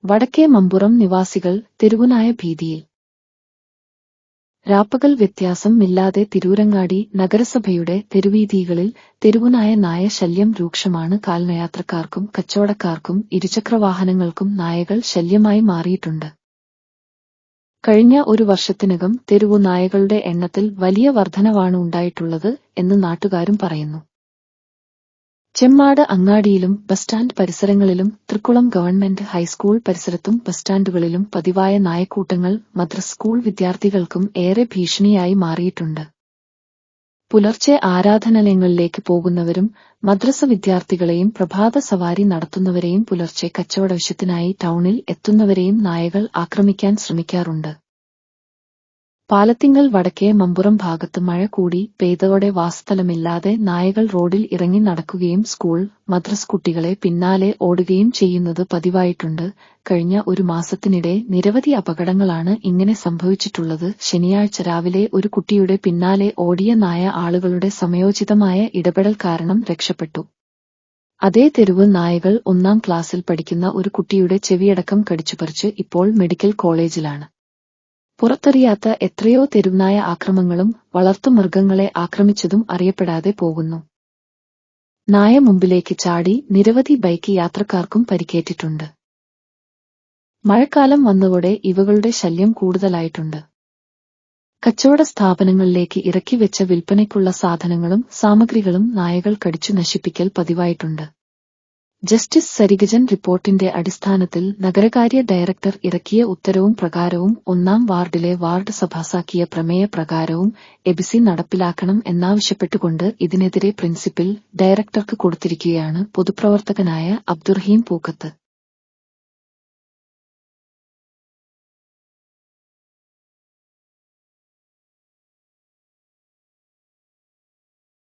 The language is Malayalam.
വടക്കേ മമ്പുറം നിവാസികൾ തെരുവുനായ ഭീതിയിൽ. രാപ്പകൽ വ്യത്യാസം ഇല്ലാതെ തിരൂരങ്ങാടി നഗരസഭയുടെ തെരുവീഥികളിൽ തെരുവുനായ ശല്യം രൂക്ഷമാണ്. കാൽനടയാത്രക്കാർക്കും കച്ചവടക്കാർക്കും ഇരുചക്രവാഹനങ്ങൾക്കും നായകൾ ശല്യമായി മാറിയിട്ടുണ്ട്. കഴിഞ്ഞ ഒരു വർഷത്തിനകം തെരുവുനായകളുടെ എണ്ണത്തിൽ വലിയ വർധനവാണ് ഉണ്ടായിട്ടുള്ളത് എന്ന് നാട്ടുകാരും പറയുന്നു. ചെമ്മാട് അങ്ങാടിയിലും ബസ് സ്റ്റാൻഡ് പരിസരങ്ങളിലും തൃക്കുളം ഗവൺമെന്റ് ഹൈസ്കൂൾ പരിസരത്തും ബസ് സ്റ്റാൻഡുകളിലും പതിവായ നായക്കൂട്ടങ്ങൾ മദ്രസ സ്കൂൾ വിദ്യാർത്ഥികൾക്കും ഏറെ ഭീഷണിയായി മാറിയിട്ടുണ്ട്. പുലർച്ചെ ആരാധനാലയങ്ങളിലേക്ക് പോകുന്നവരും മദ്രസ വിദ്യാർത്ഥികളെയും പ്രഭാത സവാരി നടത്തുന്നവരെയും പുലർച്ചെ കച്ചവടാവശ്യത്തിനായി ടൗണിൽ എത്തുന്നവരെയും നായകൾ ആക്രമിക്കാൻ ശ്രമിക്കാറുണ്ട്. പാലത്തിങ്കൽ വടക്കേ മമ്പുറം ഭാഗത്ത് മഴ കൂടി പെയ്തതോടെ വാസസ്ഥലമില്ലാതെ നായകൾ റോഡിൽ ഇറങ്ങി നടക്കുകയും സ്കൂൾ മദ്രസ് കുട്ടികളെ പിന്നാലെ ഓടുകയും ചെയ്യുന്നത് പതിവായിട്ടുണ്ട്. കഴിഞ്ഞ ഒരു മാസത്തിനിടെ നിരവധി അപകടങ്ങളാണ് ഇങ്ങനെ സംഭവിച്ചിട്ടുള്ളത്. ശനിയാഴ്ച രാവിലെ ഒരു കുട്ടിയുടെ പിന്നാലെ ഓടിയ നായ ആളുകളുടെ സമയോചിതമായ ഇടപെടൽ കാരണം രക്ഷപ്പെട്ടു. അതേ തെരുവ് നായകൾ 1ാം ക്ലാസ്സിൽ പഠിക്കുന്ന ഒരു കുട്ടിയുടെ ചെവിയടക്കം കടിച്ചുപറിച്ച് ഇപ്പോൾ മെഡിക്കൽ കോളേജിലാണ്. പുറത്തറിയാത്ത എത്രയോ തെരുവുനായ ആക്രമണങ്ങളും വളർത്തുമൃഗങ്ങളെ ആക്രമിച്ചതും അറിയപ്പെടാതെ പോകുന്നു. നായ മുമ്പിലേക്ക് ചാടി നിരവധി ബൈക്ക് യാത്രക്കാർക്കും പരിക്കേറ്റിട്ടുണ്ട്. മഴക്കാലം വന്നതോടെ ഇവകളുടെ ശല്യം കൂടുതലായിട്ടുണ്ട്. കച്ചവട സ്ഥാപനങ്ങളിലേക്ക് ഇറക്കിവെച്ച വിൽപ്പനയ്ക്കുള്ള സാധനങ്ങളും സാമഗ്രികളും നായകൾ കടിച്ചു നശിപ്പിക്കൽ പതിവായിട്ടുണ്ട്. ജസ്റ്റിസ് സരിഗജൻ റിപ്പോർട്ടിന്റെ അടിസ്ഥാനത്തിൽ നഗരകാര്യ ഡയറക്ടർ ഇറക്കിയ ഉത്തരവും പ്രകാരവും 1ാം വാർഡിലെ വാർഡ് സഭാസാക്കിയ പ്രമേയ പ്രകാരവും എബിസി നടപ്പിലാക്കണം എന്നാവശ്യപ്പെട്ടുകൊണ്ട് ഇതിനെതിരെ പ്രിൻസിപ്പൽ ഡയറക്ടർക്ക് കൊടുത്തിരിക്കുകയാണ് പൊതുപ്രവർത്തകനായ അബ്ദുറഹീം പൂക്കത്ത്.